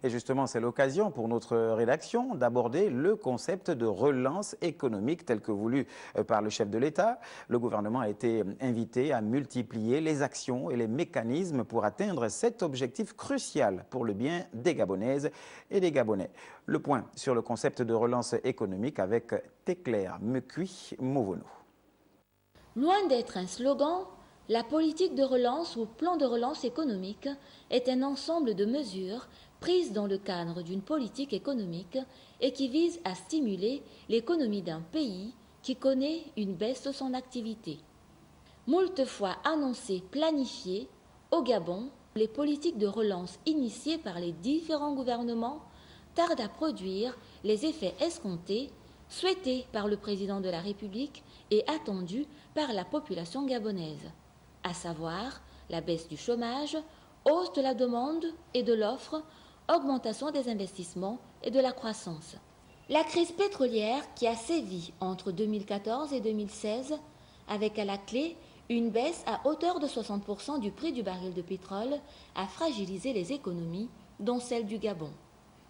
Et justement, c'est l'occasion pour notre rédaction d'aborder le concept de relance économique tel que voulu par le chef de l'État. Le gouvernement a été invité à multiplier les actions et les mécanismes pour atteindre cet objectif crucial pour le bien des Gabonaises et des Gabonais. Le point sur le concept de relance économique avec Teclair Mekui Movono. Loin d'être un slogan, la politique de relance ou plan de relance économique est un ensemble de mesures prises dans le cadre d'une politique économique et qui vise à stimuler l'économie d'un pays qui connaît une baisse de son activité. Moult fois annoncées, planifiées, au Gabon, les politiques de relance initiées par les différents gouvernements tardent à produire les effets escomptés, souhaités par le président de la République et attendus par la population gabonaise, à savoir la baisse du chômage, hausse de la demande et de l'offre, augmentation des investissements et de la croissance. La crise pétrolière qui a sévi entre 2014 et 2016, avec à la clé une baisse à hauteur de 60% du prix du baril de pétrole, a fragilisé les économies, dont celle du Gabon.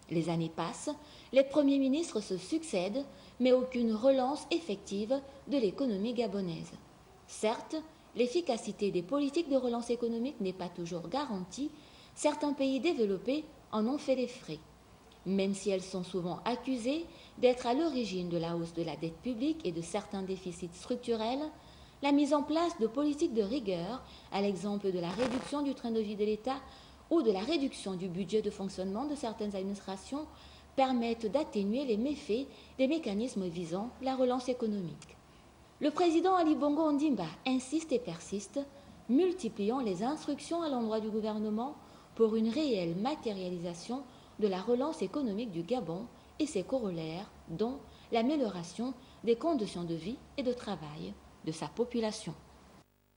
Les années passent, les premiers ministres se succèdent, mais aucune relance effective de l'économie gabonaise. Certes, l'efficacité des politiques de relance économique n'est pas toujours garantie, certains pays développés en ont fait les frais. Même si elles sont souvent accusées d'être à l'origine de la hausse de la dette publique et de certains déficits structurels, la mise en place de politiques de rigueur, à l'exemple de la réduction du train de vie de l'État ou de la réduction du budget de fonctionnement de certaines administrations, permettent d'atténuer les méfaits des mécanismes visant la relance économique. Le président Ali Bongo Ondimba insiste et persiste, multipliant les instructions à l'endroit du gouvernement pour une réelle matérialisation de la relance économique du Gabon et ses corollaires, dont l'amélioration des conditions de vie et de travail de sa population.